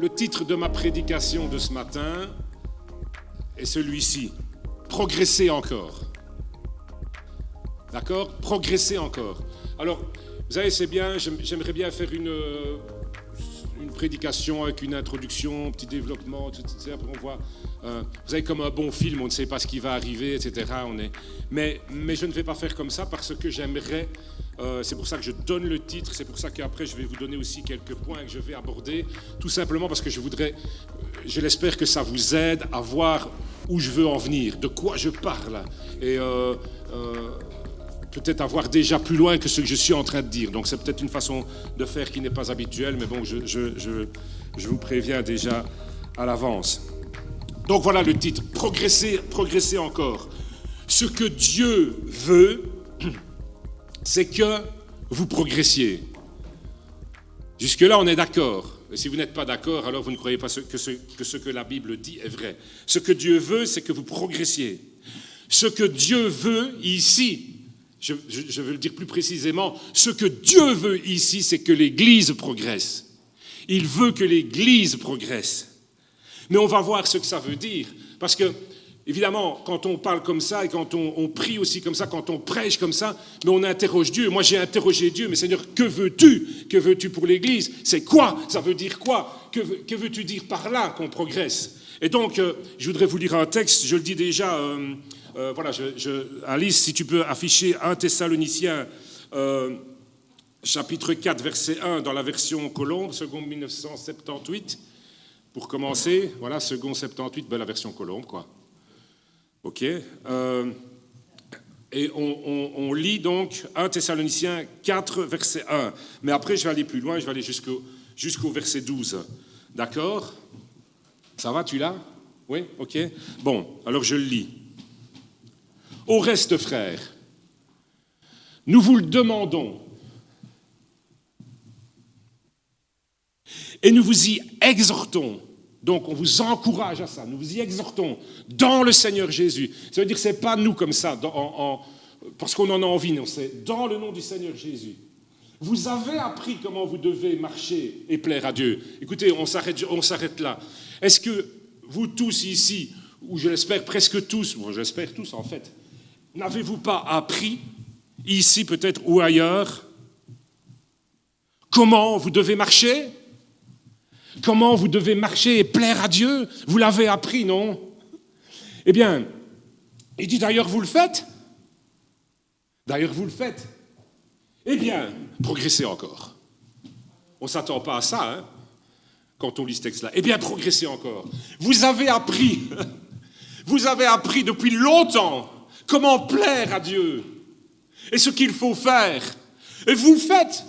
Le titre de ma prédication de ce matin est celui-ci. Progresser encore. D'accord ? Progresser encore. Alors, vous savez, c'est bien, j'aimerais bien faire une prédication avec une introduction, un petit développement, etc. Après on voit, vous savez, comme un bon film, on ne sait pas ce qui va arriver, etc. Mais je ne vais pas faire comme ça parce que j'aimerais, c'est pour ça que je donne le titre, c'est pour ça qu'après je vais vous donner aussi quelques points que je vais aborder, tout simplement parce que je l'espère que ça vous aide à voir où je veux en venir, de quoi je parle, et peut-être avoir déjà plus loin que ce que je suis en train de dire. Donc c'est peut-être une façon de faire qui n'est pas habituelle, mais bon, je vous préviens déjà à l'avance. Donc voilà le titre, progresser encore. Ce que Dieu veut, c'est que vous progressiez. Jusque-là, on est d'accord. Et si vous n'êtes pas d'accord, alors vous ne croyez pas que ce que la Bible dit est vrai. Ce que Dieu veut, c'est que vous progressiez. Ce que Dieu veut ici, je veux le dire plus précisément, ce que Dieu veut ici, c'est que l'Église progresse. Il veut que l'Église progresse. Mais on va voir ce que ça veut dire. Parce que, évidemment, quand on parle comme ça, et quand on prie aussi comme ça, quand on prêche comme ça, mais on interroge Dieu. Moi, j'ai interrogé Dieu, mais Seigneur, que veux-tu ? Que veux-tu pour l'Église ? C'est quoi ? Ça veut dire quoi ? Que veux-tu dire par là qu'on progresse ? Et donc, je voudrais vous lire un texte, je le dis déjà... voilà, Alice, si tu peux afficher 1 Thessaloniciens, chapitre 4, verset 1, dans la version Colombe, seconde 1978, pour commencer. Voilà, seconde 78, la version Colombe, quoi. OK. Et on lit donc 1 Thessaloniciens 4, verset 1. Mais après, je vais aller plus loin, je vais aller jusqu'au verset 12. D'accord ? Ça va, tu l'as ? Oui ? OK. Bon, alors je le lis. Au reste, frères, nous vous le demandons et nous vous y exhortons. Donc, on vous encourage à ça. Nous vous y exhortons dans le Seigneur Jésus. Ça veut dire que ce n'est pas nous comme ça, parce qu'on en a envie. Non, c'est dans le nom du Seigneur Jésus. Vous avez appris comment vous devez marcher et plaire à Dieu. Écoutez, on s'arrête là. Est-ce que vous tous ici, ou je l'espère presque tous, bon, j'espère tous en fait, n'avez-vous pas appris, ici peut-être ou ailleurs, comment vous devez marcher ? Comment vous devez marcher et plaire à Dieu ? Vous l'avez appris, non ? Eh bien, il dit d'ailleurs vous le faites ? D'ailleurs vous le faites ? Eh bien, progressez encore. On ne s'attend pas à ça, hein, quand on lit ce texte-là. Eh bien, progressez encore. Vous avez appris depuis longtemps comment plaire à Dieu et ce qu'il faut faire. Et vous le faites.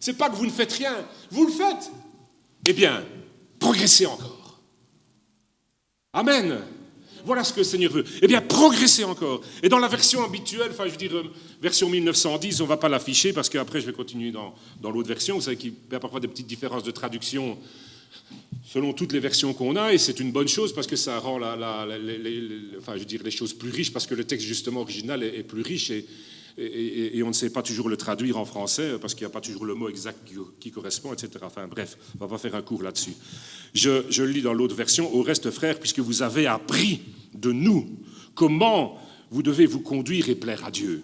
Ce n'est pas que vous ne faites rien. Vous le faites. Eh bien, progressez encore. Amen. Voilà ce que le Seigneur veut. Eh bien, progressez encore. Et dans la version habituelle, version 1910, on ne va pas l'afficher parce qu'après, je vais continuer dans l'autre version. Vous savez qu'il y a parfois des petites différences de traduction selon toutes les versions qu'on a, et c'est une bonne chose parce que ça rend les choses plus riches, parce que le texte justement original est plus riche et on ne sait pas toujours le traduire en français parce qu'il n'y a pas toujours le mot exact qui correspond, etc. Enfin bref, on ne va pas faire un cours là-dessus. Je le lis dans l'autre version. Au reste, frères, puisque vous avez appris de nous comment vous devez vous conduire et plaire à Dieu,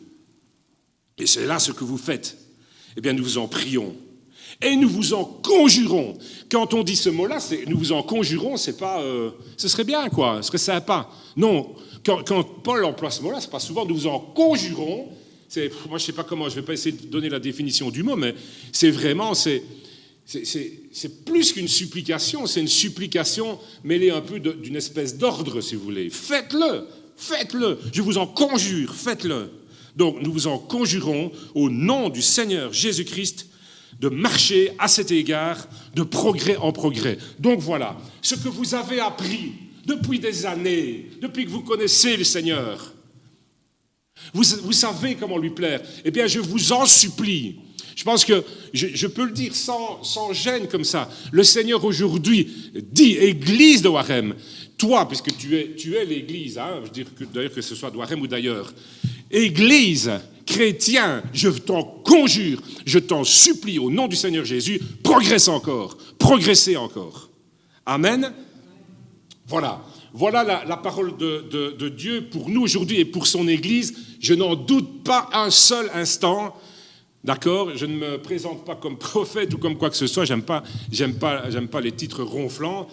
et c'est là ce que vous faites, eh bien nous vous en prions. Et nous vous en conjurons. Quand on dit ce mot-là, nous vous en conjurons, c'est pas... ce serait bien, quoi, ce serait sympa. Non, quand Paul emploie ce mot-là, c'est pas souvent nous vous en conjurons. Moi, je sais pas comment, je vais pas essayer de donner la définition du mot, mais c'est vraiment... C'est plus qu'une supplication, c'est une supplication mêlée un peu d'une espèce d'ordre, si vous voulez. Faites-le, je vous en conjure, faites-le. Donc, nous vous en conjurons au nom du Seigneur Jésus-Christ, de marcher à cet égard de progrès en progrès. Donc voilà, ce que vous avez appris depuis des années, depuis que vous connaissez le Seigneur, vous savez comment lui plaire. Eh bien, je vous en supplie. Je pense que je peux le dire sans gêne comme ça. Le Seigneur aujourd'hui dit, Église de Warem, toi, puisque tu es l'Église, hein, je veux dire d'ailleurs que ce soit de Warem ou d'ailleurs, Église, chrétien, je t'en conjure, je t'en supplie au nom du Seigneur Jésus, progressez encore. Amen. Voilà. Voilà la parole de Dieu pour nous aujourd'hui et pour son Église. Je n'en doute pas un seul instant. D'accord? Je ne me présente pas comme prophète ou comme quoi que ce soit. J'aime pas les titres ronflants.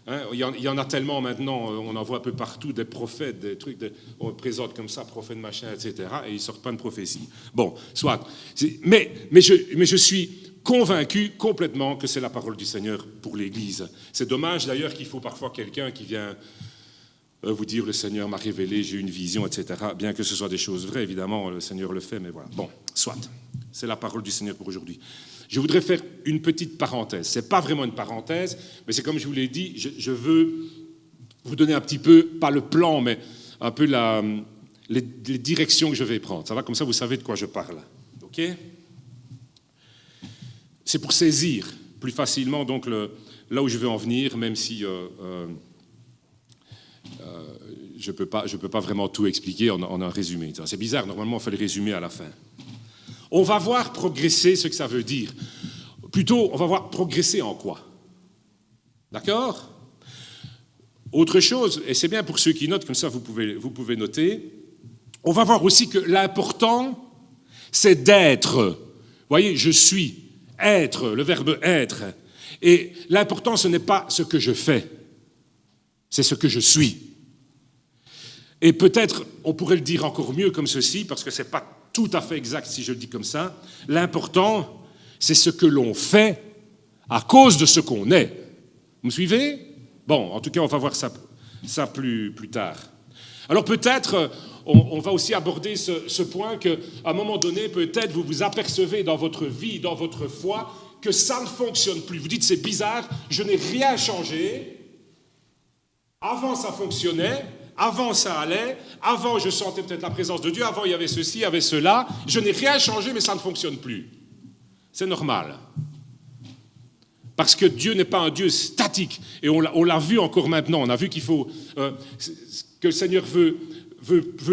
Hein, il y en a tellement maintenant, on en voit un peu partout des prophètes, des trucs, on me présente comme ça, prophète machin, etc. Et ils ne sortent pas de prophétie. Bon, soit. Mais je suis convaincu complètement que c'est la parole du Seigneur pour l'Église. C'est dommage d'ailleurs qu'il faut parfois quelqu'un qui vient vous dire le Seigneur m'a révélé, j'ai eu une vision, etc. Bien que ce soit des choses vraies, évidemment, le Seigneur le fait, mais voilà. Bon, soit. C'est la parole du Seigneur pour aujourd'hui. Je voudrais faire une petite parenthèse. Ce n'est pas vraiment une parenthèse, mais c'est comme je vous l'ai dit, je veux vous donner un petit peu, pas le plan, mais un peu les directions que je vais prendre. Ça va, comme ça vous savez de quoi je parle. OK? C'est pour saisir plus facilement donc là où je veux en venir, même si je peux pas vraiment tout expliquer en un résumé. C'est bizarre, normalement on fait le résumé à la fin. On va voir progresser ce que ça veut dire. Plutôt, on va voir progresser en quoi? D'accord? Autre chose, et c'est bien pour ceux qui notent, comme ça vous pouvez noter, on va voir aussi que l'important, c'est d'être. Vous voyez, je suis, être, le verbe être. Et l'important, ce n'est pas ce que je fais, c'est ce que je suis. Et peut-être, on pourrait le dire encore mieux comme ceci, parce que ce n'est pas tout à fait exact si je le dis comme ça. L'important, c'est ce que l'on fait à cause de ce qu'on est. Vous me suivez? Bon, en tout cas, on va voir ça plus tard. Alors peut-être, on va aussi aborder ce point qu'à un moment donné, peut-être vous vous apercevez dans votre vie, dans votre foi, que ça ne fonctionne plus. Vous dites, c'est bizarre, je n'ai rien changé. Avant, ça fonctionnait. Avant, ça allait. Avant, je sentais peut-être la présence de Dieu. Avant, il y avait ceci, il y avait cela. Je n'ai rien changé, mais ça ne fonctionne plus. C'est normal. Parce que Dieu n'est pas un Dieu statique. Et on l'a vu encore maintenant. On a vu qu'il faut... que le Seigneur veut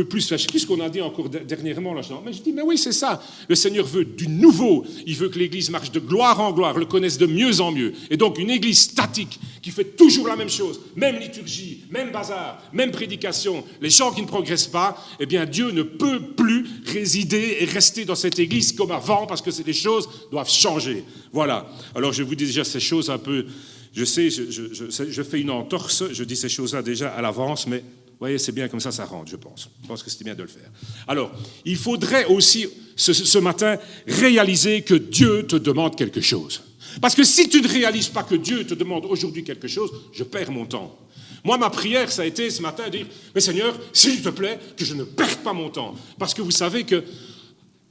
plus. Je ne sais plus ce qu'on a dit encore dernièrement. Là, mais je dis, mais oui, c'est ça. Le Seigneur veut du nouveau. Il veut que l'Église marche de gloire en gloire, le connaisse de mieux en mieux. Et donc, une Église statique qui fait toujours la même chose, même liturgie, même bazar, même prédication, les gens qui ne progressent pas, eh bien, Dieu ne peut plus résider et rester dans cette Église comme avant, parce que les choses doivent changer. Voilà. Alors, je vous dis déjà ces choses un peu... Je sais, je fais une entorse, je dis ces choses-là déjà à l'avance, mais... Vous voyez, c'est bien comme ça rentre, je pense. Je pense que c'est bien de le faire. Alors, il faudrait aussi, ce matin, réaliser que Dieu te demande quelque chose. Parce que si tu ne réalises pas que Dieu te demande aujourd'hui quelque chose, je perds mon temps. Moi, ma prière, ça a été ce matin de dire, mais Seigneur, s'il te plaît, que je ne perde pas mon temps. Parce que vous savez que,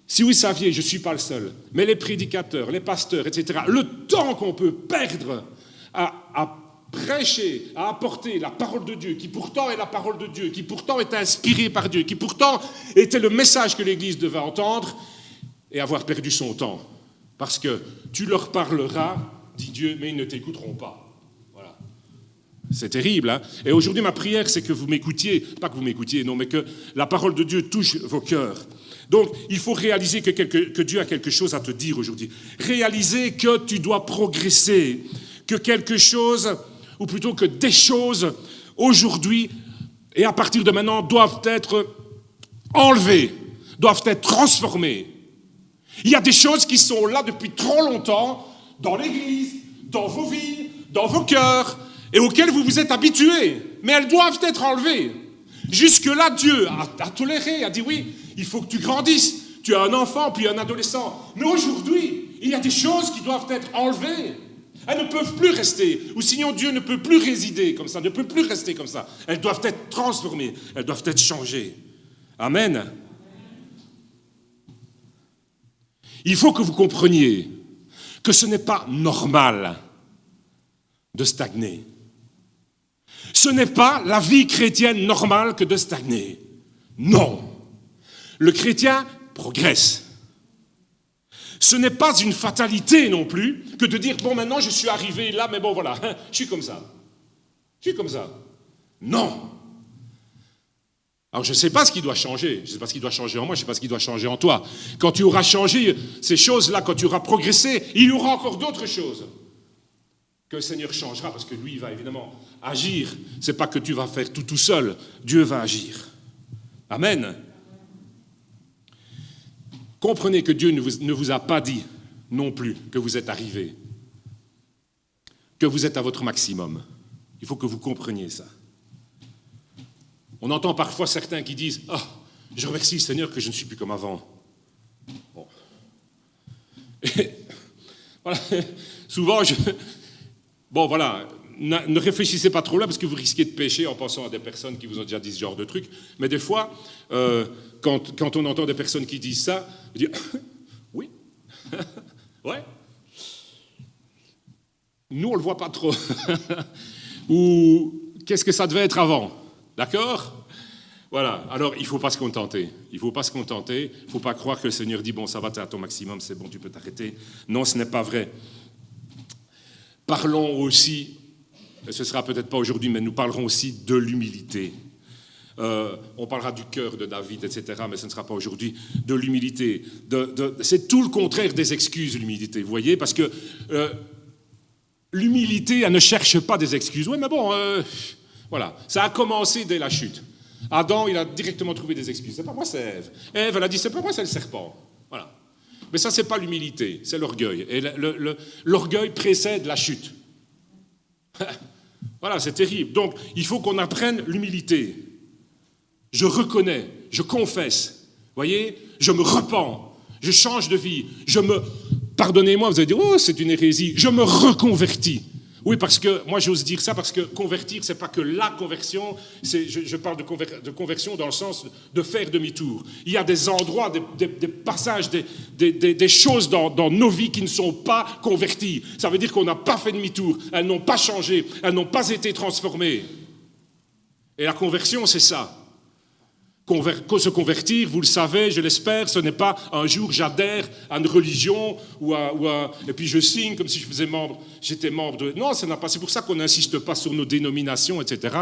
si vous saviez, je ne suis pas le seul, mais les prédicateurs, les pasteurs, etc., le temps qu'on peut perdre à prêcher, à apporter la parole de Dieu, qui pourtant est la parole de Dieu, qui pourtant est inspirée par Dieu, qui pourtant était le message que l'Église devait entendre, et avoir perdu son temps. Parce que tu leur parleras, dit Dieu, mais ils ne t'écouteront pas. Voilà. C'est terrible, hein? Et aujourd'hui, ma prière, c'est que vous m'écoutiez, pas que vous m'écoutiez, non, mais que la parole de Dieu touche vos cœurs. Donc, il faut réaliser que Dieu a quelque chose à te dire aujourd'hui. Réaliser que tu dois progresser, que quelque chose... ou plutôt que des choses, aujourd'hui et à partir de maintenant, doivent être enlevées, doivent être transformées. Il y a des choses qui sont là depuis trop longtemps, dans l'Église, dans vos vies, dans vos cœurs, et auxquelles vous vous êtes habitués, mais elles doivent être enlevées. Jusque-là, Dieu a toléré, a dit oui, il faut que tu grandisses. Tu as un enfant, puis un adolescent. Mais aujourd'hui, il y a des choses qui doivent être enlevées. Elles ne peuvent plus rester, ou sinon Dieu ne peut plus résider comme ça, ne peut plus rester comme ça. Elles doivent être transformées, elles doivent être changées. Amen. Il faut que vous compreniez que ce n'est pas normal de stagner. Ce n'est pas la vie chrétienne normale que de stagner. Non. Le chrétien progresse. Ce n'est pas une fatalité non plus que de dire, bon, maintenant je suis arrivé là, mais bon, voilà, je suis comme ça. Je suis comme ça. Non. Alors je ne sais pas ce qui doit changer. Je ne sais pas ce qui doit changer en moi, je ne sais pas ce qui doit changer en toi. Quand tu auras changé ces choses-là, quand tu auras progressé, il y aura encore d'autres choses. que le Seigneur changera, parce que lui, il va évidemment agir. Ce n'est pas que tu vas faire tout seul, Dieu va agir. Amen. Comprenez que Dieu ne vous a pas dit non plus que vous êtes arrivé, que vous êtes à votre maximum. Il faut que vous compreniez ça. On entend parfois certains qui disent « Ah, je remercie le Seigneur que je ne suis plus comme avant. » Bon. Et, voilà. Souvent, bon, voilà, ne réfléchissez pas trop là parce que vous risquez de pécher en pensant à des personnes qui vous ont déjà dit ce genre de trucs. Mais des fois, quand on entend des personnes qui disent ça, on dit « Oui, ouais. » Nous, on ne le voit pas trop. Ou qu'est-ce que ça devait être avant? D'accord? Voilà, alors il ne faut pas se contenter. Il ne faut pas se contenter. Il ne faut pas croire que le Seigneur dit « Bon, ça va, tu es à ton maximum, c'est bon, tu peux t'arrêter. » Non, ce n'est pas vrai. Parlons aussi, ce ne sera peut-être pas aujourd'hui, mais nous parlerons aussi de l'humilité. On parlera du cœur de David, etc., mais ce ne sera pas aujourd'hui, de l'humilité. C'est tout le contraire des excuses, l'humilité, vous voyez, parce que l'humilité, elle ne cherche pas des excuses. Oui, mais bon, voilà, ça a commencé dès la chute. Adam, il a directement trouvé des excuses. C'est pas moi, c'est Ève. Ève, elle a dit, c'est pas moi, c'est le serpent. Voilà. Mais ça, c'est pas l'humilité, c'est l'orgueil. Et l'orgueil précède la chute. Voilà, c'est terrible. Donc, il faut qu'on apprenne l'humilité. Je reconnais, je confesse, voyez, je me repens, je change de vie, pardonnez-moi, vous allez dire, oh, c'est une hérésie, je me reconvertis. Oui, parce que, moi j'ose dire ça, parce que convertir, c'est pas que la conversion, je parle de conversion dans le sens de faire demi-tour. Il y a des endroits, des passages, des choses dans nos vies qui ne sont pas converties. Ça veut dire qu'on n'a pas fait demi-tour, elles n'ont pas changé, elles n'ont pas été transformées. Et la conversion, c'est ça. Se convertir, vous le savez, je l'espère, ce n'est pas un jour j'adhère à une religion et puis je signe comme si j'étais membre de... Non, c'est pour ça qu'on n'insiste pas sur nos dénominations, etc.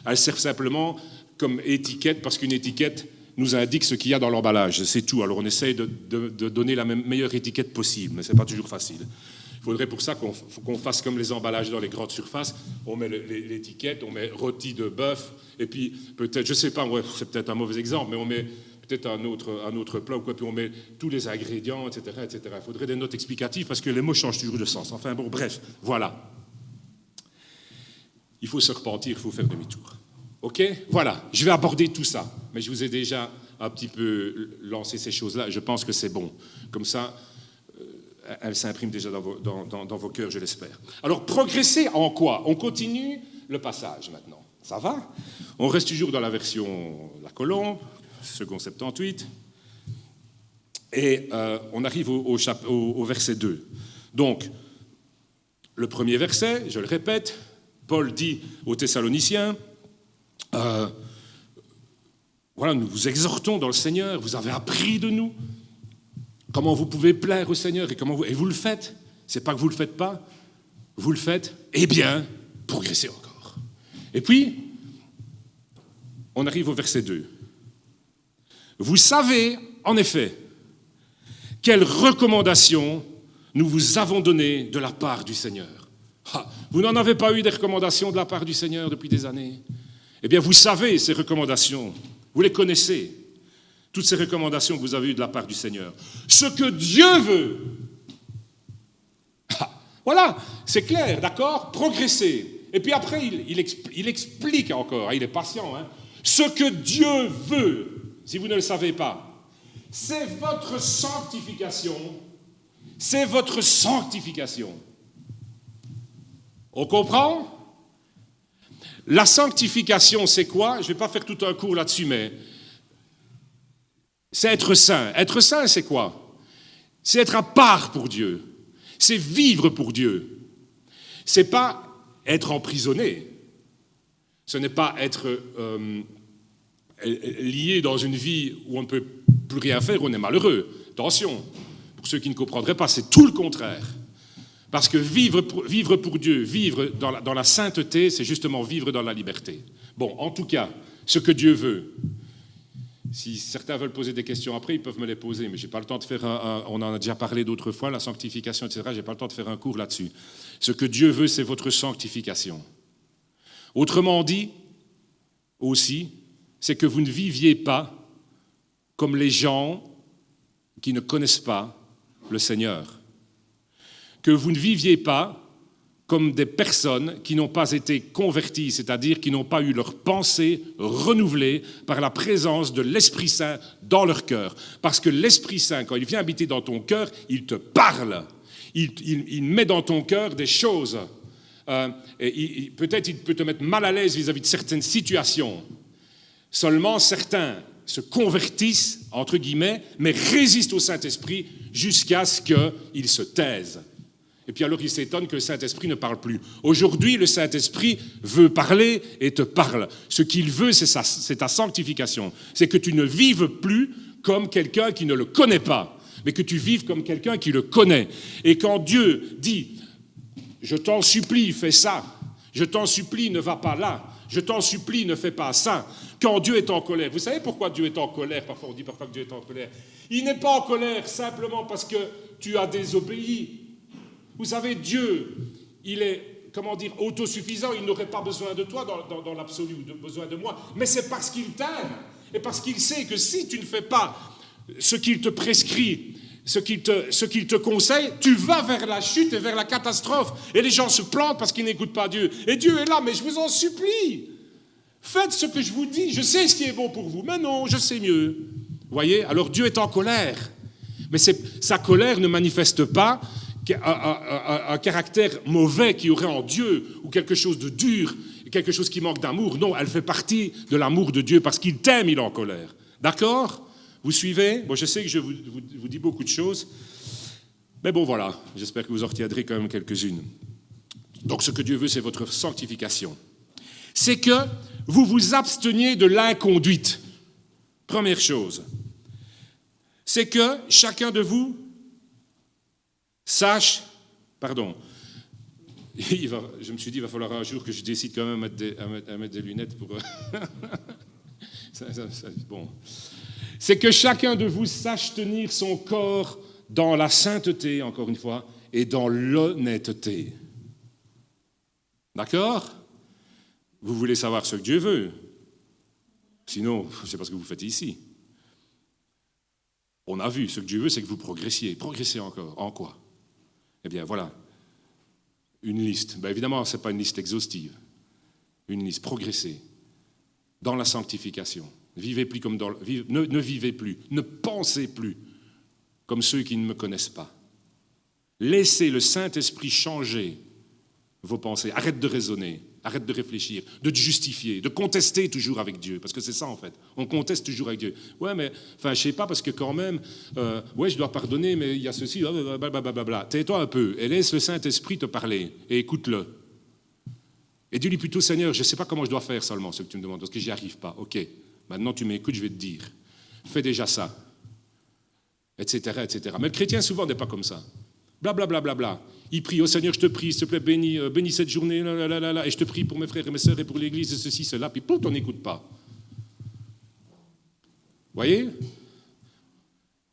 Elles servent simplement comme étiquette, parce qu'une étiquette nous indique ce qu'il y a dans l'emballage, c'est tout. Alors on essaye de donner la meilleure étiquette possible, mais ce n'est pas toujours facile. Il faudrait pour ça qu'on fasse comme les emballages dans les grandes surfaces. On met l'étiquette, on met rôti de bœuf, et puis peut-être, je ne sais pas, ouais, c'est peut-être un mauvais exemple, mais on met peut-être un autre plat, ou quoi, puis on met tous les ingrédients, etc., etc. Il faudrait des notes explicatives, parce que les mots changent toujours de sens. Enfin bon, bref, voilà. Il faut se repentir, il faut faire demi-tour. OK? Voilà, je vais aborder tout ça, mais je vous ai déjà un petit peu lancé ces choses-là, je pense que c'est bon. Comme ça... elle s'imprime déjà dans vos cœurs, je l'espère. Alors, progresser en quoi? On continue le passage maintenant. Ça va? On reste toujours dans la version La Colombe, second 78. Et on arrive au verset 2. Donc, le premier verset, je le répète, Paul dit aux Thessaloniciens, voilà, nous vous exhortons dans le Seigneur, vous avez appris de nous, comment vous pouvez plaire au Seigneur et vous le faites. C'est pas que vous le faites pas, vous le faites. Eh bien, progressez encore. Et puis, on arrive au verset 2. Vous savez, en effet, quelles recommandations nous vous avons données de la part du Seigneur. Vous n'en avez pas eu des recommandations de la part du Seigneur depuis des années? Eh bien, vous savez ces recommandations, vous les connaissez. Toutes ces recommandations que vous avez eues de la part du Seigneur. Ce que Dieu veut. Voilà, c'est clair, d'accord? Progresser. Et puis après, il explique encore, il est patient. Hein. Ce que Dieu veut, si vous ne le savez pas, c'est votre sanctification. C'est votre sanctification. On comprend? La sanctification, c'est quoi? Je ne vais pas faire tout un cours là-dessus, mais... c'est être saint. Être saint, c'est quoi? C'est être à part pour Dieu. C'est vivre pour Dieu. C'est pas être emprisonné. Ce n'est pas être lié dans une vie où on ne peut plus rien faire, où on est malheureux. Attention, pour ceux qui ne comprendraient pas, c'est tout le contraire. Parce que vivre pour Dieu, vivre dans la sainteté, c'est justement vivre dans la liberté. Bon, en tout cas, ce que Dieu veut, Si certains veulent poser des questions après, ils peuvent me les poser, mais je n'ai pas le temps de faire on en a déjà parlé d'autres fois, la sanctification, etc. Je n'ai pas le temps de faire un cours là-dessus. Ce que Dieu veut, c'est votre sanctification. Autrement dit, aussi, c'est que vous ne viviez pas comme les gens qui ne connaissent pas le Seigneur. Que vous ne viviez pas comme des personnes qui n'ont pas été converties, c'est-à-dire qui n'ont pas eu leur pensée renouvelée par la présence de l'Esprit Saint dans leur cœur. Parce que l'Esprit Saint, quand il vient habiter dans ton cœur, il te parle. Il met dans ton cœur des choses. Peut-être il peut te mettre mal à l'aise vis-à-vis de certaines situations. Seulement, certains se convertissent, entre guillemets, mais résistent au Saint-Esprit jusqu'à ce qu'il se taise. Et puis alors, il s'étonne que le Saint-Esprit ne parle plus. Aujourd'hui, le Saint-Esprit veut parler et te parle. Ce qu'il veut, c'est ta sanctification. C'est que tu ne vives plus comme quelqu'un qui ne le connaît pas, mais que tu vives comme quelqu'un qui le connaît. Et quand Dieu dit « Je t'en supplie, fais ça. Je t'en supplie, ne va pas là. Je t'en supplie, ne fais pas ça. » Quand Dieu est en colère, vous savez pourquoi Dieu est en colère? Parfois, on dit parfois que Dieu est en colère. Il n'est pas en colère simplement parce que tu as désobéi. Vous savez, Dieu, il est, autosuffisant, il n'aurait pas besoin de toi dans l'absolu, ou besoin de moi, mais c'est parce qu'il t'aime, et parce qu'il sait que si tu ne fais pas ce qu'il te prescrit, ce qu'il te conseille, tu vas vers la chute et vers la catastrophe, et les gens se plantent parce qu'ils n'écoutent pas Dieu. Et Dieu est là, mais je vous en supplie, faites ce que je vous dis, je sais ce qui est bon pour vous, mais non, je sais mieux. Vous voyez, alors Dieu est en colère, mais sa colère ne manifeste pas un caractère mauvais qu'il y aurait en Dieu, ou quelque chose de dur, quelque chose qui manque d'amour. Non, elle fait partie de l'amour de Dieu, parce qu'il t'aime, il est en colère. D'accord? Vous suivez? Bon, je sais que je vous dis beaucoup de choses, mais bon, voilà, j'espère que vous en retiendrez quand même quelques-unes. Donc, ce que Dieu veut, c'est votre sanctification. C'est que vous vous absteniez de l'inconduite. Première chose. C'est que chacun de vous sache, je me suis dit, il va falloir un jour que je décide quand même à mettre des lunettes pour... bon. C'est que chacun de vous sache tenir son corps dans la sainteté, encore une fois, et dans l'honnêteté. D'accord? Vous voulez savoir ce que Dieu veut? Sinon, c'est pas ce que vous faites ici. On a vu, ce que Dieu veut, c'est que vous progressiez. Progressez encore. En quoi? Eh bien, voilà, une liste. Ben, évidemment, ce n'est pas une liste exhaustive. Une liste, progressez dans la sanctification. Vivez plus comme ne vivez plus, ne pensez plus comme ceux qui ne me connaissent pas. Laissez le Saint-Esprit changer vos pensées. Arrête de raisonner, arrête de réfléchir, de te justifier, de contester toujours avec Dieu, parce que c'est ça en fait. On conteste toujours avec Dieu. Ouais, mais je sais pas, parce que quand même, je dois pardonner, mais il y a ceci, blablabla. Tais-toi un peu et laisse le Saint-Esprit te parler et écoute-le. Et dis-lui plutôt, Seigneur, je ne sais pas comment je dois faire seulement ce que tu me demandes, parce que j'y arrive pas. Ok, maintenant tu m'écoutes, je vais te dire. Fais déjà ça, etc., etc. Mais le chrétien souvent n'est pas comme ça. Blablabla. Il prie, oh Seigneur, je te prie, s'il te plaît, bénis cette journée, et je te prie pour mes frères et mes sœurs et pour l'église, et ceci, cela, puis on n'écoute pas. Vous voyez?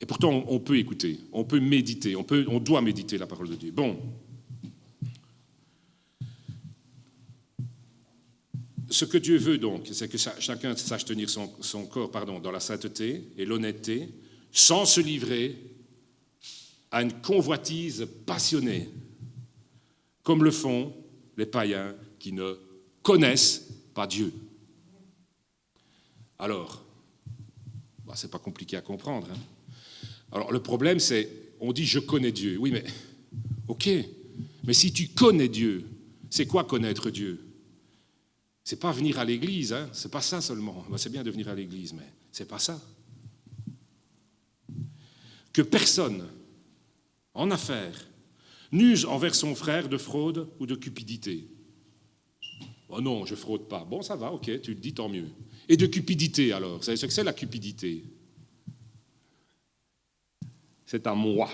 Et pourtant, on peut écouter, on peut méditer, on doit méditer la parole de Dieu. Bon. Ce que Dieu veut donc, c'est que chacun sache tenir son corps dans la sainteté et l'honnêteté, sans se livrer à une convoitise passionnée, comme le font les païens qui ne connaissent pas Dieu. Alors, c'est pas compliqué à comprendre. Hein. Alors, le problème, c'est, on dit « je connais Dieu ». Oui, mais, ok, mais si tu connais Dieu, c'est quoi connaître Dieu? C'est pas venir à l'église, hein, c'est pas ça seulement. C'est bien de venir à l'église, mais c'est pas ça. Que personne, en affaires, n'use envers son frère de fraude ou de cupidité. Oh non, je fraude pas. Bon, ça va, ok, tu le dis, tant mieux. Et de cupidité, alors, vous savez ce que c'est la cupidité? C'est à moi.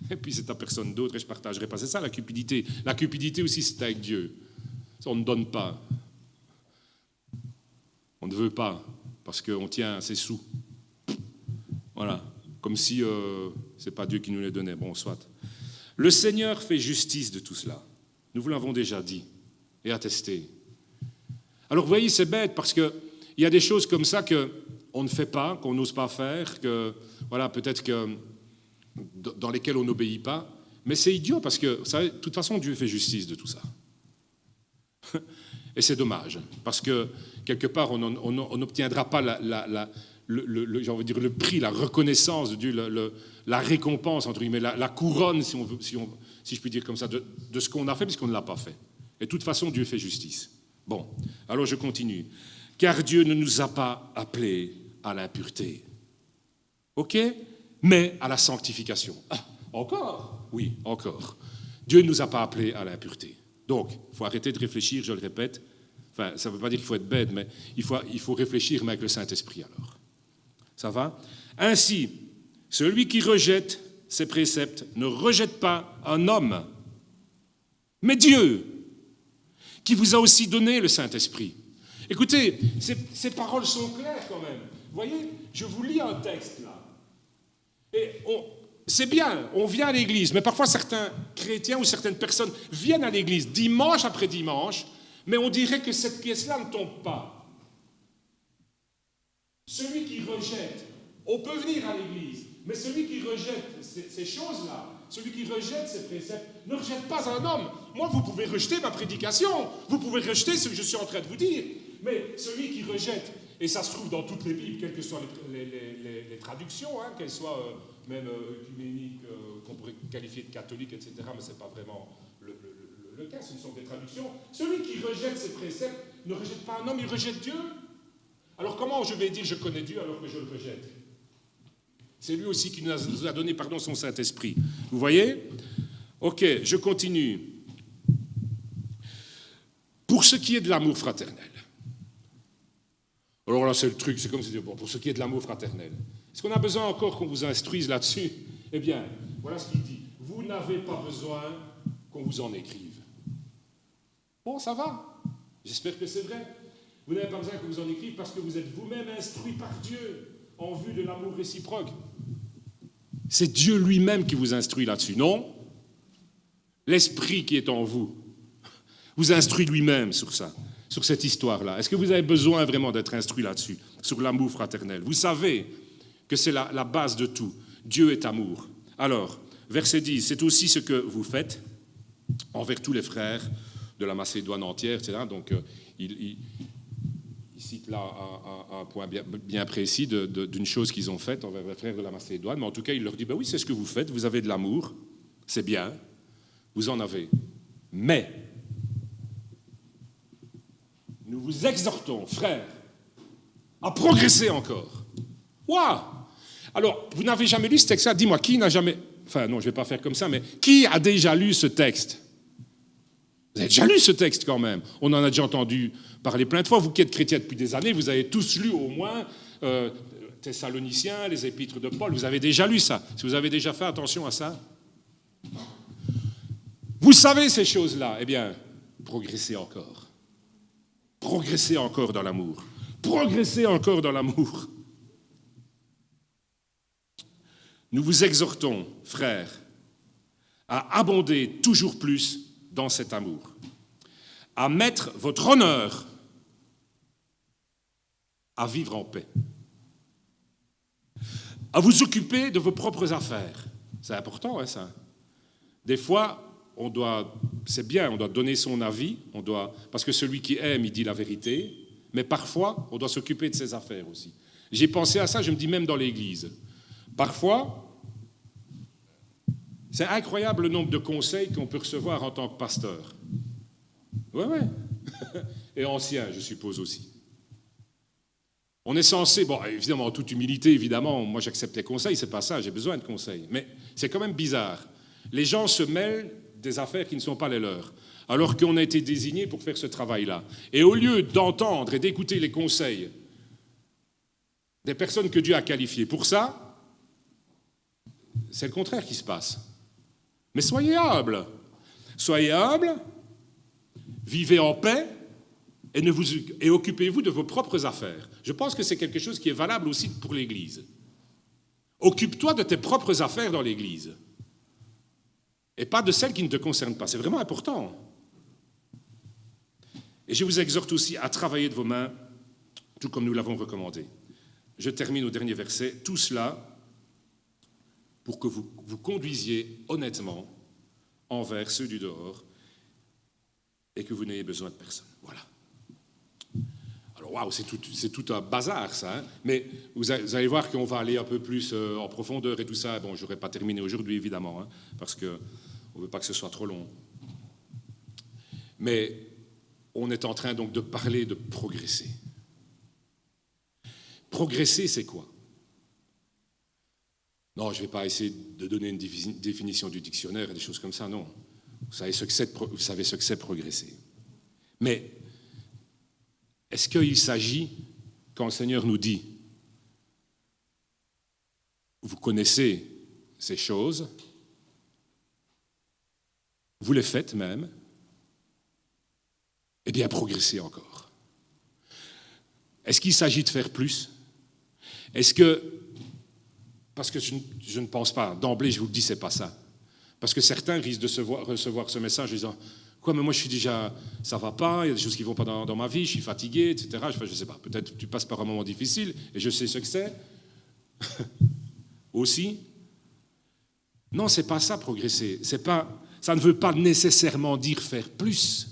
Et puis c'est à personne d'autre et je ne partagerai pas. C'est ça la cupidité. La cupidité aussi, c'est avec Dieu. On ne donne pas. On ne veut pas parce qu'on tient à ses sous. Voilà, comme si ce n'est pas Dieu qui nous les donnait. Bon, soit. Le Seigneur fait justice de tout cela. Nous vous l'avons déjà dit et attesté. Alors vous voyez, c'est bête parce qu'il y a des choses comme ça qu'on ne fait pas, qu'on n'ose pas faire, que voilà, peut-être que dans lesquelles on n'obéit pas. Mais c'est idiot parce que, vous savez, de toute façon, Dieu fait justice de tout ça. Et c'est dommage, parce que quelque part, on n'obtiendra pas j'ai envie de dire, le prix, la reconnaissance de Dieu, la récompense, entre guillemets, la couronne, si je puis dire comme ça, de ce qu'on a fait, puisqu'on ne l'a pas fait. Et de toute façon, Dieu fait justice. Bon, alors je continue. Car Dieu ne nous a pas appelés à l'impureté. OK ? Mais à la sanctification. Ah, encore ? Oui, encore. Dieu ne nous a pas appelés à l'impureté. Donc, il faut arrêter de réfléchir, je le répète. Enfin, ça ne veut pas dire qu'il faut être bête, mais il faut réfléchir, mais avec le Saint-Esprit alors. Ça va ? Ainsi, celui qui rejette ses préceptes ne rejette pas un homme, mais Dieu, qui vous a aussi donné le Saint-Esprit. Écoutez, ces paroles sont claires quand même. Vous voyez, je vous lis un texte là. Et c'est bien, on vient à l'église, mais parfois certains chrétiens ou certaines personnes viennent à l'église dimanche après dimanche, mais on dirait que cette pièce-là ne tombe pas. Celui qui rejette, on peut venir à l'église, mais celui qui rejette ces choses-là, celui qui rejette ces préceptes, ne rejette pas un homme. Moi, vous pouvez rejeter ma prédication, vous pouvez rejeter ce que je suis en train de vous dire, mais celui qui rejette, et ça se trouve dans toutes les Bibles, quelles que soient les traductions, hein, qu'elles soient même œcuméniques, qu'on pourrait qualifier de catholiques, etc., mais ce n'est pas vraiment le cas, ce sont des traductions. Celui qui rejette ces préceptes ne rejette pas un homme, il rejette Dieu. Alors comment je vais dire je connais Dieu alors que je le rejette ? C'est lui aussi qui nous a donné son Saint-Esprit. Vous voyez ? Ok, je continue. Pour ce qui est de l'amour fraternel. Alors là, c'est le truc, c'est comme si bon, pour ce qui est de l'amour fraternel. Est-ce qu'on a besoin encore qu'on vous instruise là-dessus ? Eh bien, voilà ce qu'il dit. Vous n'avez pas besoin qu'on vous en écrive. Bon, ça va. J'espère que c'est vrai. Vous n'avez pas besoin qu'on vous en écrive parce que vous êtes vous-même instruit par Dieu en vue de l'amour réciproque. C'est Dieu lui-même qui vous instruit là-dessus, non ? L'Esprit qui est en vous vous instruit lui-même sur ça, sur cette histoire-là. Est-ce que vous avez besoin vraiment d'être instruit là-dessus, sur l'amour fraternel ? Vous savez que c'est la base de tout. Dieu est amour. Alors, verset 10, c'est aussi ce que vous faites envers tous les frères de la Macédoine entière, etc. Donc, il cite là un point bien précis d'une chose qu'ils ont faite envers les frères de la Macédoine, mais en tout cas, il leur dit, oui, c'est ce que vous faites, vous avez de l'amour, c'est bien, vous en avez. Mais, nous vous exhortons, frères, à progresser encore. Waouh ! Alors, vous n'avez jamais lu ce texte-là ? Dis-moi, qui n'a jamais... Enfin, non, je ne vais pas faire comme ça, mais qui a déjà lu ce texte ? Vous avez déjà lu ce texte quand même. On en a déjà entendu parler plein de fois. Vous qui êtes chrétiens depuis des années, vous avez tous lu au moins Thessaloniciens, les épîtres de Paul. Vous avez déjà lu ça. Si vous avez déjà fait attention à ça. Vous savez ces choses-là. Eh bien, progressez encore. Progressez encore dans l'amour. Progressez encore dans l'amour. Nous vous exhortons, frères, à abonder toujours plus dans cet amour, à mettre votre honneur à vivre en paix, à vous occuper de vos propres affaires. C'est important, hein, ça. Des fois, c'est bien, on doit donner son avis, parce que celui qui aime, il dit la vérité, mais parfois, on doit s'occuper de ses affaires aussi. J'ai pensé à ça, je me dis même dans l'Église. Parfois, c'est incroyable le nombre de conseils qu'on peut recevoir en tant que pasteur. Ouais. Et ancien, je suppose aussi. On est censé, bon, évidemment, en toute humilité, évidemment, moi j'accepte les conseils, c'est pas ça, j'ai besoin de conseils. Mais c'est quand même bizarre. Les gens se mêlent des affaires qui ne sont pas les leurs, alors qu'on a été désignés pour faire ce travail-là. Et au lieu d'entendre et d'écouter les conseils des personnes que Dieu a qualifiées pour ça, c'est le contraire qui se passe. Mais soyez humbles, vivez en paix, et occupez-vous de vos propres affaires. Je pense que c'est quelque chose qui est valable aussi pour l'Église. Occupe-toi de tes propres affaires dans l'Église et pas de celles qui ne te concernent pas. C'est vraiment important. Et je vous exhorte aussi à travailler de vos mains, tout comme nous l'avons recommandé. Je termine au dernier verset. Tout cela pour que vous vous conduisiez honnêtement envers ceux du dehors et que vous n'ayez besoin de personne. Voilà. Alors, waouh, c'est tout un bazar, ça. Hein, mais vous allez voir qu'on va aller un peu plus en profondeur et tout ça. Bon, je n'aurai pas terminé aujourd'hui, évidemment, hein, parce qu'on ne veut pas que ce soit trop long. Mais on est en train donc de parler de progresser. Progresser, c'est quoi? Non, je ne vais pas essayer de donner une définition du dictionnaire et des choses comme ça, non. Vous savez ce que c'est progresser. Mais est-ce qu'il s'agit, quand le Seigneur nous dit, vous connaissez ces choses, vous les faites même, eh bien progressez encore. Est-ce qu'il s'agit de faire plus? Est-ce que, parce que je ne pense pas, d'emblée je vous le dis, c'est pas ça. Parce que certains risquent de recevoir ce message en disant « Quoi, mais moi je suis déjà, ça va pas, il y a des choses qui ne vont pas dans ma vie, je suis fatigué, etc. » Je ne sais pas, peut-être tu passes par un moment difficile et je sais ce que c'est. Aussi. Non, c'est pas ça progresser. Ça ne veut pas nécessairement dire faire plus.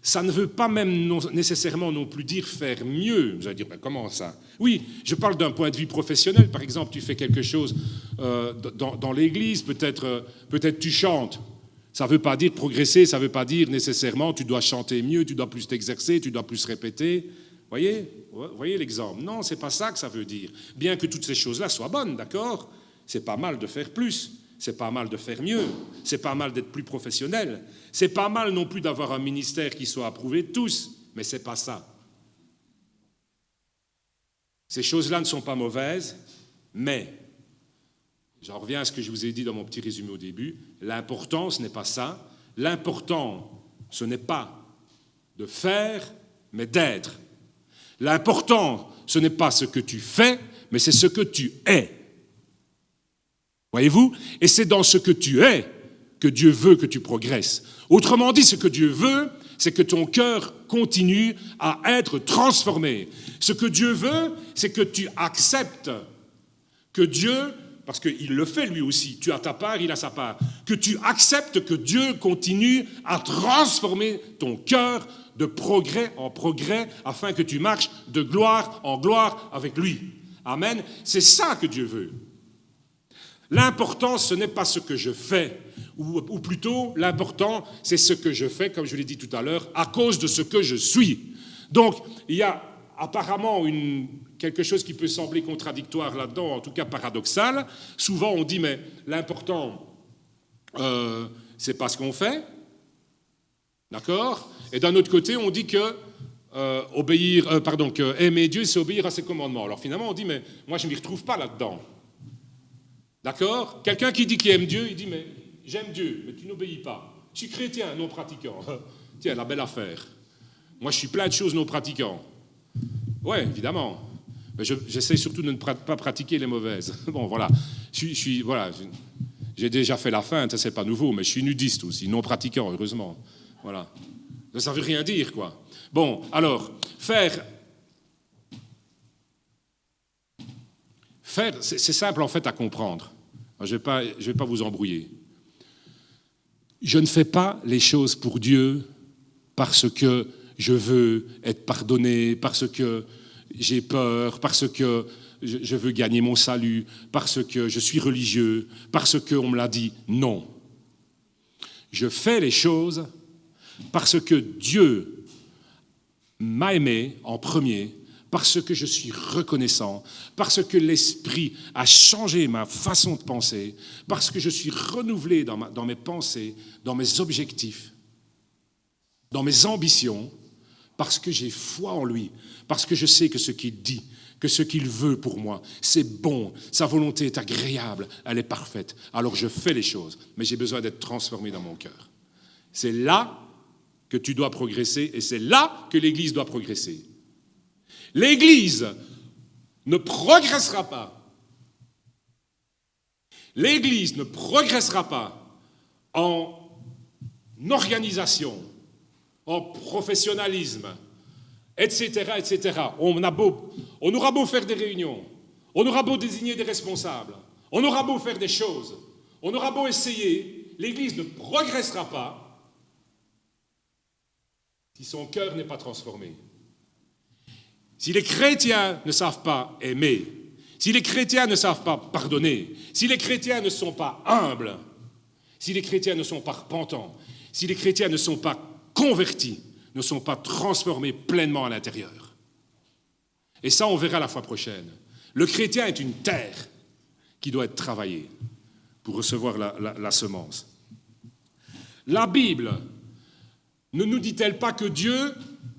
Ça ne veut pas même nécessairement non plus dire faire mieux. Vous allez dire, ben comment ça? Oui, je parle d'un point de vue professionnel. Par exemple, tu fais quelque chose dans l'église, peut-être tu chantes. Ça ne veut pas dire progresser, ça ne veut pas dire nécessairement tu dois chanter mieux, tu dois plus t'exercer, tu dois plus répéter. Voyez l'exemple. Non, ce n'est pas ça que ça veut dire. Bien que toutes ces choses-là soient bonnes, d'accord? C'est pas mal de faire plus. C'est pas mal de faire mieux, c'est pas mal d'être plus professionnel, c'est pas mal non plus d'avoir un ministère qui soit approuvé de tous, mais c'est pas ça. Ces choses-là ne sont pas mauvaises, mais, j'en reviens à ce que je vous ai dit dans mon petit résumé au début, l'important, ce n'est pas ça, l'important, ce n'est pas de faire, mais d'être. L'important, ce n'est pas ce que tu fais, mais c'est ce que tu es. Voyez-vous? Et c'est dans ce que tu es que Dieu veut que tu progresses. Autrement dit, ce que Dieu veut, c'est que ton cœur continue à être transformé. Ce que Dieu veut, c'est que tu acceptes que Dieu, parce qu'il le fait lui aussi, tu as ta part, il a sa part, que tu acceptes que Dieu continue à transformer ton cœur de progrès en progrès, afin que tu marches de gloire en gloire avec lui. Amen. C'est ça que Dieu veut. L'important, ce n'est pas ce que je fais, ou plutôt, l'important, c'est ce que je fais, comme je l'ai dit tout à l'heure, à cause de ce que je suis. Donc, il y a apparemment quelque chose qui peut sembler contradictoire là-dedans, en tout cas paradoxal. Souvent, on dit, mais l'important, c'est pas ce qu'on fait, d'accord? Et d'un autre côté, on dit que que aimer Dieu, c'est obéir à ses commandements. Alors finalement, on dit, mais moi, je ne m'y retrouve pas là-dedans. D'accord? Quelqu'un qui dit qu'il aime Dieu, il dit, mais j'aime Dieu, mais tu n'obéis pas. Je suis chrétien, non pratiquant. Tiens, la belle affaire. Moi, je suis plein de choses non pratiquant. Oui, évidemment. Mais j'essaie surtout de ne pas pratiquer les mauvaises. Bon, voilà. J'ai déjà fait la feinte, ça, c'est pas nouveau, mais je suis nudiste aussi, non pratiquant, heureusement. Voilà. Ça ne veut rien dire, quoi. Bon, alors, faire, c'est simple, en fait, à comprendre. Je ne vais pas vous embrouiller. Je ne fais pas les choses pour Dieu parce que je veux être pardonné, parce que j'ai peur, parce que je veux gagner mon salut, parce que je suis religieux, parce qu'on me l'a dit. Non. Je fais les choses parce que Dieu m'a aimé en premier, parce que je suis reconnaissant, parce que l'Esprit a changé ma façon de penser, parce que je suis renouvelé dans mes pensées, dans mes objectifs, dans mes ambitions, parce que j'ai foi en lui, parce que je sais que ce qu'il dit, que ce qu'il veut pour moi, c'est bon, sa volonté est agréable, elle est parfaite. Alors je fais les choses, mais j'ai besoin d'être transformé dans mon cœur. C'est là que tu dois progresser et c'est là que l'Église doit progresser. L'Église ne progressera pas. L'Église ne progressera pas en organisation, en professionnalisme, etc., etc. On aura beau faire des réunions, on aura beau désigner des responsables, on aura beau faire des choses, on aura beau essayer, l'Église ne progressera pas si son cœur n'est pas transformé. Si les chrétiens ne savent pas aimer, si les chrétiens ne savent pas pardonner, si les chrétiens ne sont pas humbles, si les chrétiens ne sont pas repentants, si les chrétiens ne sont pas convertis, ne sont pas transformés pleinement à l'intérieur. Et ça, on verra la fois prochaine. Le chrétien est une terre qui doit être travaillée pour recevoir la semence. La Bible ne nous dit-elle pas que Dieu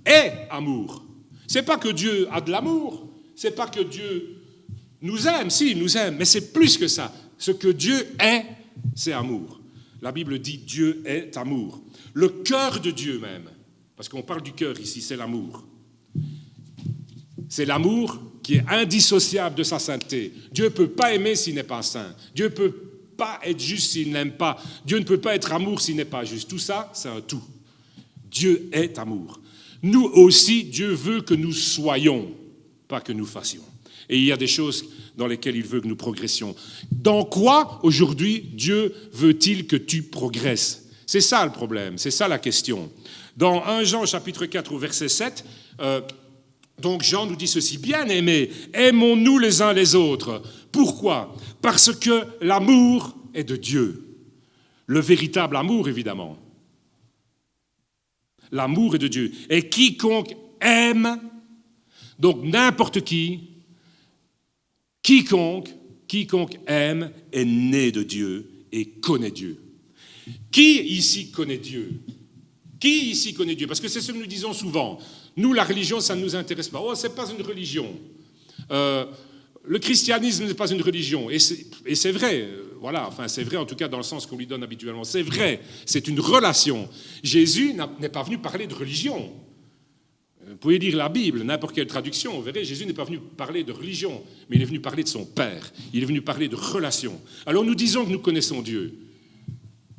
est amour? C'est pas que Dieu a de l'amour, c'est pas que Dieu nous aime, si, il nous aime, mais c'est plus que ça. Ce que Dieu est, c'est amour. La Bible dit Dieu est amour. Le cœur de Dieu même, parce qu'on parle du cœur ici, c'est l'amour. C'est l'amour qui est indissociable de sa sainteté. Dieu ne peut pas aimer s'il n'est pas saint. Dieu ne peut pas être juste s'il n'aime pas. Dieu ne peut pas être amour s'il n'est pas juste. Tout ça, c'est un tout. Dieu est amour. Nous aussi, Dieu veut que nous soyons, pas que nous fassions. Et il y a des choses dans lesquelles il veut que nous progressions. Dans quoi, aujourd'hui, Dieu veut-il que tu progresses? C'est ça le problème, c'est ça la question. Dans 1 Jean, chapitre 4, au verset 7, donc Jean nous dit ceci, « Bien-aimés, aimons-nous les uns les autres. » Pourquoi? Parce que l'amour est de Dieu. Le véritable amour, évidemment. L'amour est de Dieu. Et quiconque aime, donc n'importe qui, quiconque aime est né de Dieu et connaît Dieu. Qui ici connaît Dieu? Qui ici connaît Dieu? Parce que c'est ce que nous disons souvent. Nous, la religion, ça ne nous intéresse pas. Oh, ce n'est pas une religion. Le christianisme n'est pas une religion. Et c'est vrai. Voilà, enfin, c'est vrai en tout cas dans le sens qu'on lui donne habituellement. C'est vrai, c'est une relation. Jésus n'est pas venu parler de religion. Vous pouvez lire la Bible, n'importe quelle traduction, vous verrez, Jésus n'est pas venu parler de religion, mais il est venu parler de son Père. Il est venu parler de relation. Alors nous disons que nous connaissons Dieu.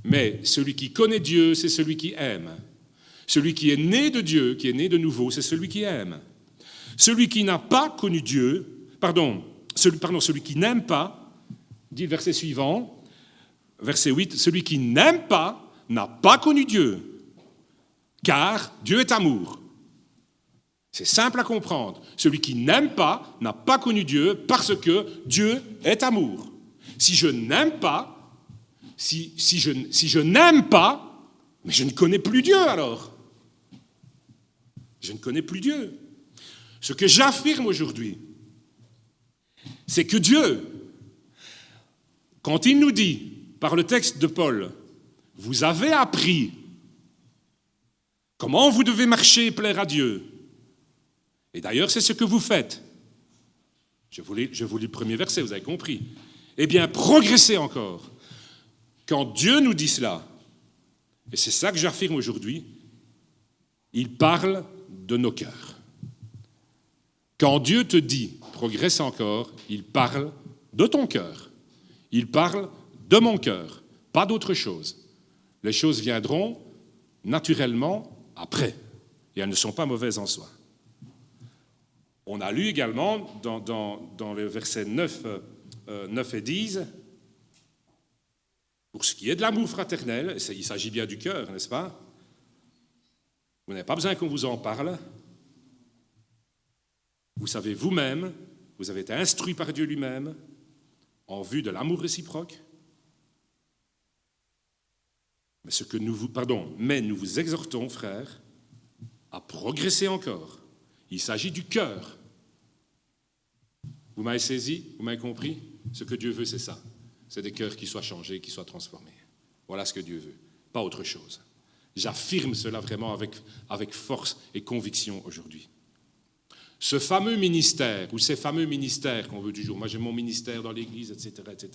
Mais celui qui connaît Dieu, c'est celui qui aime. Celui qui est né de Dieu, qui est né de nouveau, c'est celui qui aime. Celui qui n'a pas connu Dieu, celui qui n'aime pas, dit le verset suivant, verset 8, celui qui n'aime pas n'a pas connu Dieu, car Dieu est amour. C'est simple à comprendre. Celui qui n'aime pas n'a pas connu Dieu parce que Dieu est amour. Si je n'aime pas, si je n'aime pas, mais je ne connais plus Dieu alors. Je ne connais plus Dieu. Ce que j'affirme aujourd'hui, c'est que Dieu, quand il nous dit, par le texte de Paul, vous avez appris comment vous devez marcher et plaire à Dieu, et d'ailleurs c'est ce que vous faites. Je vous lis le premier verset, vous avez compris. Eh bien, progressez encore. Quand Dieu nous dit cela, et c'est ça que j'affirme aujourd'hui, il parle de nos cœurs. Quand Dieu te dit « progresse encore », il parle de ton cœur. Il parle de mon cœur, pas d'autre chose. Les choses viendront naturellement après, et elles ne sont pas mauvaises en soi. On a lu également dans les versets 9 et 10, pour ce qui est de l'amour fraternel, il s'agit bien du cœur, n'est-ce pas? Vous n'avez pas besoin qu'on vous en parle. Vous savez vous-même, vous avez été instruit par Dieu lui-même en vue de l'amour réciproque. Mais nous vous exhortons, frères, à progresser encore. Il s'agit du cœur. Vous m'avez saisi? Vous m'avez compris? Ce que Dieu veut, c'est ça. C'est des cœurs qui soient changés, qui soient transformés. Voilà ce que Dieu veut, pas autre chose. J'affirme cela vraiment avec force et conviction aujourd'hui. Ce fameux ministère, ou ces fameux ministères qu'on veut du jour, moi j'ai mon ministère dans l'Église, etc., etc.,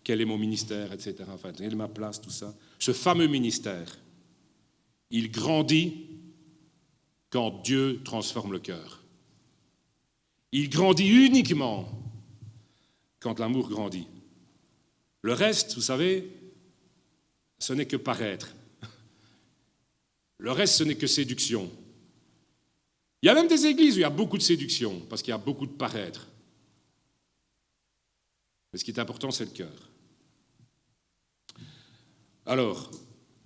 quel est mon ministère, etc., enfin, quelle est ma place, tout ça. Ce fameux ministère, il grandit quand Dieu transforme le cœur. Il grandit uniquement quand l'amour grandit. Le reste, vous savez, ce n'est que paraître. Le reste, ce n'est que séduction. Il y a même des églises où il y a beaucoup de séduction, parce qu'il y a beaucoup de paraître. Mais ce qui est important, c'est le cœur. Alors,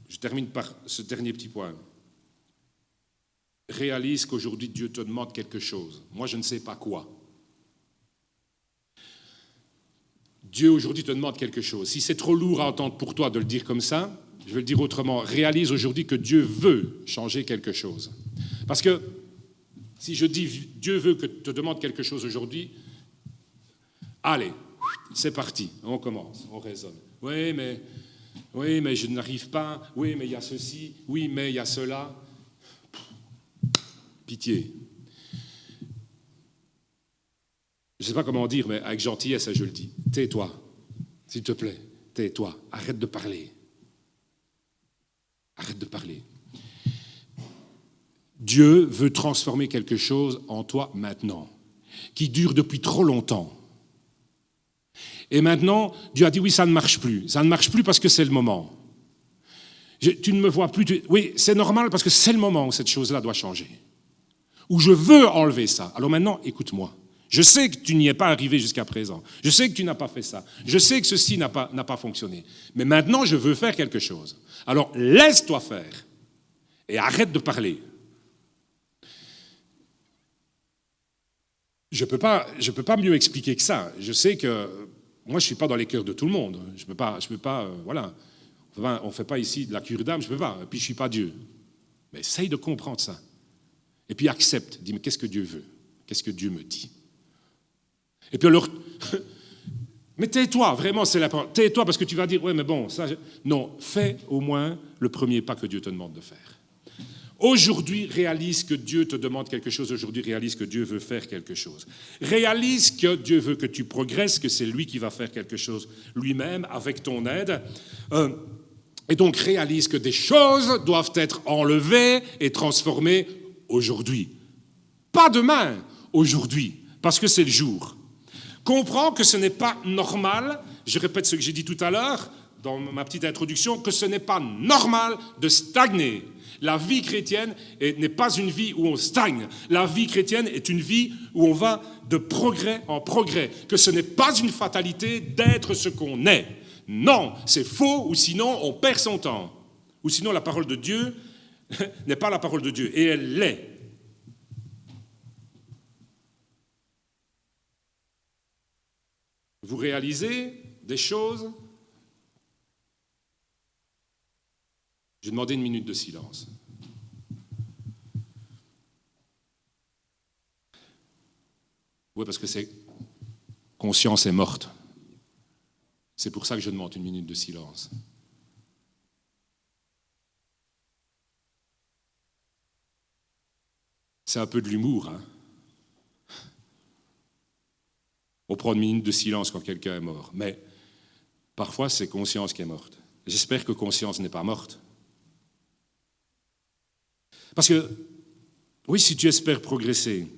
je termine par ce dernier petit point. Réalise qu'aujourd'hui, Dieu te demande quelque chose. Moi, je ne sais pas quoi. Dieu, aujourd'hui, te demande quelque chose. Si c'est trop lourd à entendre pour toi de le dire comme ça, je vais le dire autrement. Réalise aujourd'hui que Dieu veut changer quelque chose. Parce que si je dis Dieu veut que te demande quelque chose aujourd'hui, allez, c'est parti, on commence, on raisonne. Oui, mais je n'arrive pas. Oui, mais il y a ceci. Oui, mais il y a cela. Pitié. Je ne sais pas comment dire, mais avec gentillesse, je le dis. Tais-toi, s'il te plaît. Tais-toi. Arrête de parler. Arrête de parler. Dieu veut transformer quelque chose en toi maintenant, qui dure depuis trop longtemps. Et maintenant, Dieu a dit oui, ça ne marche plus. Ça ne marche plus parce que c'est le moment. Tu ne me vois plus. Oui, c'est normal parce que c'est le moment où cette chose-là doit changer. Où je veux enlever ça. Alors maintenant, écoute-moi. Je sais que tu n'y es pas arrivé jusqu'à présent. Je sais que tu n'as pas fait ça. Je sais que ceci n'a pas fonctionné. Mais maintenant, je veux faire quelque chose. Alors, laisse-toi faire. Et arrête de parler. Je peux pas mieux expliquer que ça. Je sais que moi, je ne suis pas dans les cœurs de tout le monde. Je peux pas, voilà. On ne fait pas ici de la cure d'âme, je ne peux pas. Et puis, je ne suis pas Dieu. Mais essaye de comprendre ça. Et puis, accepte. Dis, mais qu'est-ce que Dieu veut? Qu'est-ce que Dieu me dit? Et puis alors, mais tais-toi, vraiment, c'est la parole. Tais-toi parce que tu vas dire, ouais, mais bon, ça... Non, fais au moins le premier pas que Dieu te demande de faire. Aujourd'hui, réalise que Dieu te demande quelque chose. Aujourd'hui, réalise que Dieu veut faire quelque chose. Réalise que Dieu veut que tu progresses, que c'est lui qui va faire quelque chose lui-même avec ton aide. Et donc, réalise que des choses doivent être enlevées et transformées aujourd'hui. Pas demain, aujourd'hui, parce que c'est le jour. Comprends que ce n'est pas normal, je répète ce que j'ai dit tout à l'heure dans ma petite introduction, que ce n'est pas normal de stagner. La vie chrétienne n'est pas une vie où on stagne. La vie chrétienne est une vie où on va de progrès en progrès. Que ce n'est pas une fatalité d'être ce qu'on est. Non, c'est faux, ou sinon on perd son temps. Ou sinon la parole de Dieu n'est pas la parole de Dieu, et elle l'est. Vous réalisez des choses? J'ai demandé une minute de silence. Oui, parce que c'est conscience est morte. C'est pour ça que je demande une minute de silence. C'est un peu de l'humour, hein? On prend une minute de silence quand quelqu'un est mort. Mais parfois, c'est conscience qui est morte. J'espère que conscience n'est pas morte. Parce que, oui, si tu espères progresser,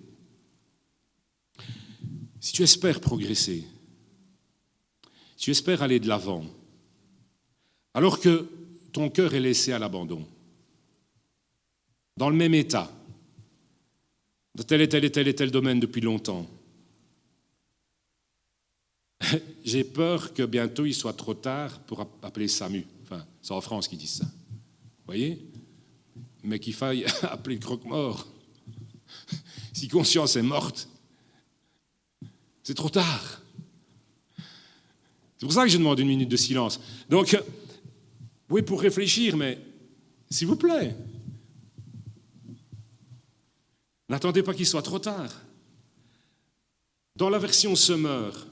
si tu espères aller de l'avant, alors que ton cœur est laissé à l'abandon, dans le même état, dans tel et tel domaine depuis longtemps, j'ai peur que bientôt il soit trop tard pour appeler SAMU. Enfin, c'est en France qu'ils disent ça. Vous voyez? Mais qu'il faille appeler le croque-mort. Si conscience est morte, c'est trop tard. C'est pour ça que je demande une minute de silence. Donc, oui, pour réfléchir, mais s'il vous plaît, n'attendez pas qu'il soit trop tard. Dans la version Semeur,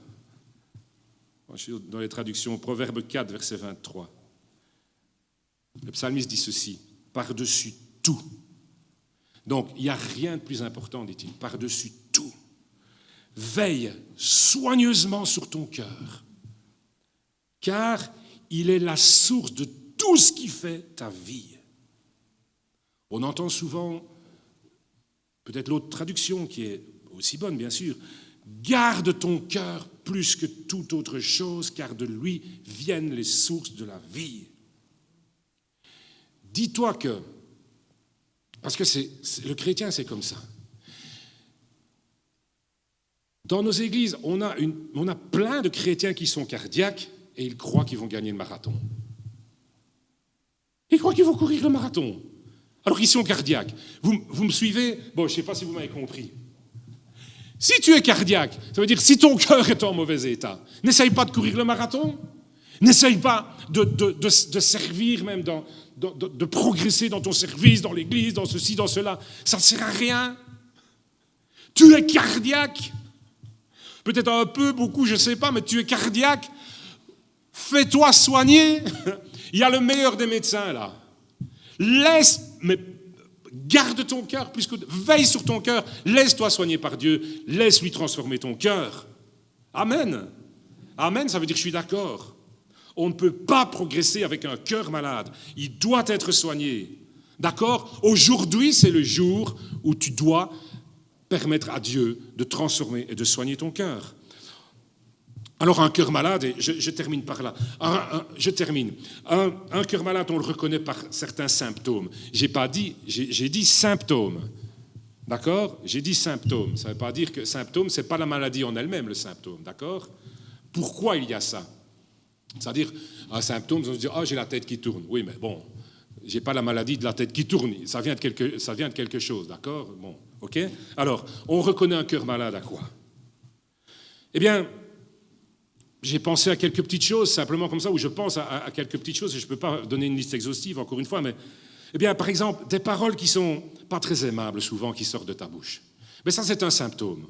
je suis dans les traductions, Proverbe 4, verset 23. Le psalmiste dit ceci, par-dessus tout. Donc, il n'y a rien de plus important, dit-il, par-dessus tout. Veille soigneusement sur ton cœur, car il est la source de tout ce qui fait ta vie. On entend souvent, peut-être l'autre traduction qui est aussi bonne, bien sûr, « Garde ton cœur plus que toute autre chose, car de lui viennent les sources de la vie. » Dis-toi que, parce que le chrétien, c'est comme ça. Dans nos églises, on a plein de chrétiens qui sont cardiaques et ils croient qu'ils vont gagner le marathon. Ils croient qu'ils vont courir le marathon, alors qu'ils sont cardiaques. Vous me suivez? Bon, je ne sais pas si vous m'avez compris. Si tu es cardiaque, ça veut dire si ton cœur est en mauvais état, n'essaye pas de courir le marathon, n'essaye pas de servir même, de progresser dans ton service, dans l'église, dans ceci, dans cela. Ça ne sert à rien. Tu es cardiaque. Peut-être un peu, beaucoup, je ne sais pas, mais tu es cardiaque. Fais-toi soigner. Il y a le meilleur des médecins là. Mais garde ton cœur, veille sur ton cœur, laisse-toi soigner par Dieu, laisse-lui transformer ton cœur. Amen. Amen, ça veut dire je suis d'accord. On ne peut pas progresser avec un cœur malade. Il doit être soigné. D'accord? Aujourd'hui, c'est le jour où tu dois permettre à Dieu de transformer et de soigner ton cœur. Alors un cœur malade, et je termine par là, un cœur malade, on le reconnaît par certains symptômes. J'ai dit symptômes, d'accord? J'ai dit symptômes, ça ne veut pas dire que symptôme, ce n'est pas la maladie en elle-même, le symptôme, d'accord? Pourquoi il y a ça? C'est-à-dire, un symptôme, on se dit, j'ai la tête qui tourne. Oui, mais bon, je n'ai pas la maladie de la tête qui tourne, ça vient de quelque chose, d'accord? Bon, ok? Alors, on reconnaît un cœur malade à quoi? Eh bien, j'ai pensé à quelques petites choses, simplement comme ça, où je pense à quelques petites choses, et je ne peux pas donner une liste exhaustive, encore une fois, mais, eh bien, par exemple, des paroles qui ne sont pas très aimables, souvent, qui sortent de ta bouche. Mais ça, c'est un symptôme.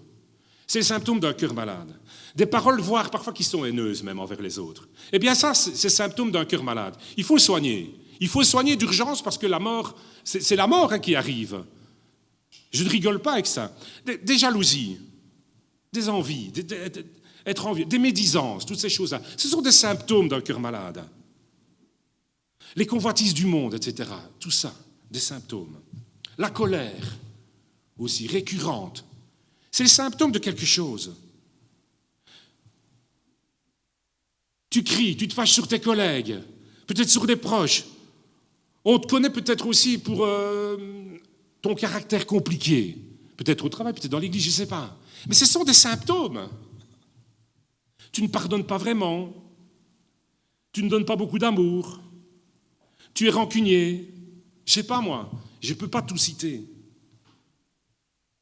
C'est le symptôme d'un cœur malade. Des paroles, voire parfois, qui sont haineuses, même, envers les autres. Eh bien, ça, c'est le symptôme d'un cœur malade. Il faut le soigner. Il faut le soigner d'urgence, parce que la mort, c'est la mort qui arrive. Je ne rigole pas avec ça. Des jalousies, des envies, être envieux, des médisances, toutes ces choses-là. Ce sont des symptômes d'un cœur malade. Les convoitises du monde, etc. Tout ça, des symptômes. La colère, aussi, récurrente. C'est le symptôme de quelque chose. Tu cries, tu te fâches sur tes collègues, peut-être sur des proches. On te connaît peut-être aussi pour ton caractère compliqué. Peut-être au travail, peut-être dans l'église, je ne sais pas. Mais ce sont des symptômes. Tu ne pardonnes pas vraiment. Tu ne donnes pas beaucoup d'amour. Tu es rancunier. Je ne sais pas moi, je ne peux pas tout citer.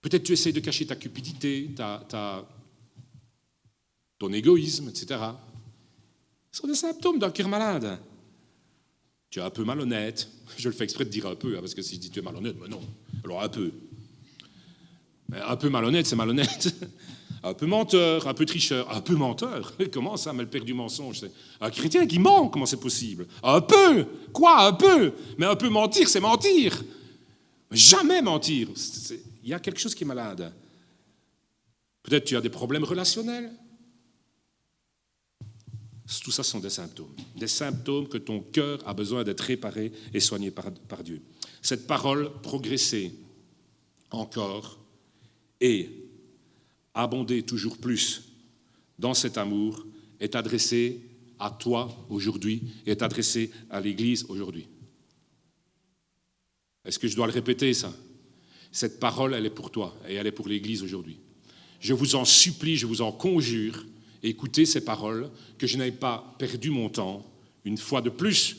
Peut-être tu essayes de cacher ta cupidité, ton égoïsme, etc. Ce sont des symptômes d'un cœur malade. Tu es un peu malhonnête. Je le fais exprès de dire un peu, parce que si je dis tu es malhonnête, mais non. Alors un peu. Mais un peu malhonnête, c'est malhonnête. Un peu menteur, un peu tricheur. Un peu menteur? Comment ça, mais le père du mensonge? C'est un chrétien qui ment, comment c'est possible? Un peu? Quoi, un peu? Mais un peu mentir, c'est mentir. Jamais mentir. Il y a quelque chose qui est malade. Peut-être tu as des problèmes relationnels. Tout ça sont des symptômes. Des symptômes que ton cœur a besoin d'être réparé et soigné par Dieu. Cette parole, progresser encore et abonder toujours plus dans cet amour, est adressée à toi aujourd'hui et est adressée à l'Église aujourd'hui. Est-ce que je dois le répéter, ça? Cette parole, elle est pour toi et elle est pour l'Église aujourd'hui. Je vous en supplie, je vous en conjure, écoutez ces paroles, que je n'aie pas perdu mon temps une fois de plus.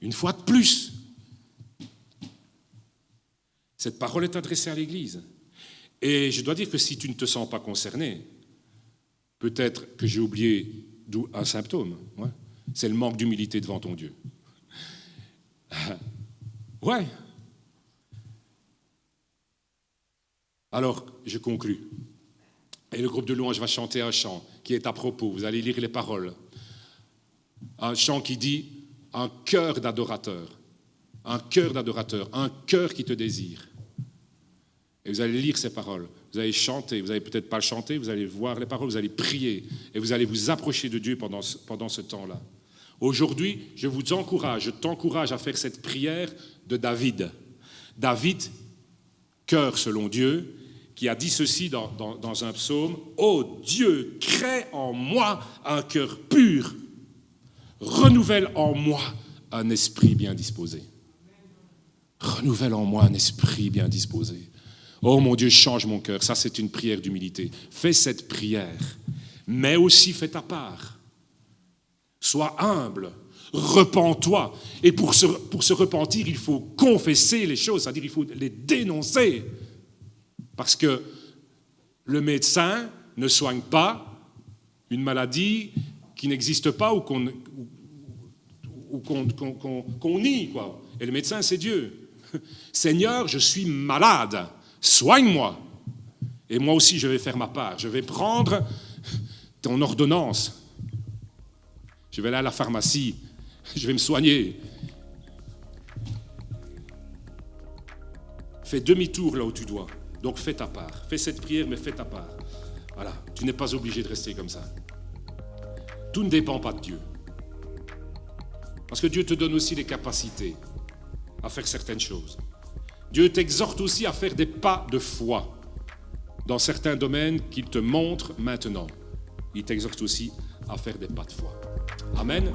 Une fois de plus. Cette parole est adressée à l'Église. Et je dois dire que si tu ne te sens pas concerné, peut-être que j'ai oublié un symptôme. Ouais. C'est le manque d'humilité devant ton Dieu. Ouais. Alors, je conclus. Et le groupe de louanges va chanter un chant qui est à propos. Vous allez lire les paroles. Un chant qui dit « Un cœur d'adorateur, un cœur d'adorateur, un cœur qui te désire ». Et vous allez lire ces paroles. Vous allez chanter. Vous n'allez peut-être pas le chanter, vous allez voir les paroles, vous allez prier. Et vous allez vous approcher de Dieu pendant ce temps-là. Aujourd'hui, je t'encourage à faire cette prière de David. David, cœur selon Dieu, qui a dit ceci dans un psaume, « Ô Dieu, crée en moi un cœur pur, renouvelle en moi un esprit bien disposé. » Renouvelle en moi un esprit bien disposé. Oh mon Dieu, change mon cœur. Ça, c'est une prière d'humilité. Fais cette prière, mais aussi fais ta part. Sois humble, repens-toi. Et pour se repentir, il faut confesser les choses, c'est-à-dire il faut les dénoncer. Parce que le médecin ne soigne pas une maladie qui n'existe pas ou qu'on nie, quoi. Et le médecin, c'est Dieu. Seigneur, je suis malade, soigne-moi. Et moi aussi, je vais faire ma part. Je vais prendre ton ordonnance. Je vais aller à la pharmacie. Je vais me soigner. Fais demi-tour là où tu dois. Donc fais ta part. Fais cette prière, mais fais ta part. Voilà. Tu n'es pas obligé de rester comme ça. Tout ne dépend pas de Dieu. Parce que Dieu te donne aussi les capacités à faire certaines choses. Dieu t'exhorte aussi à faire des pas de foi dans certains domaines qu'il te montre maintenant. Il t'exhorte aussi à faire des pas de foi. Amen.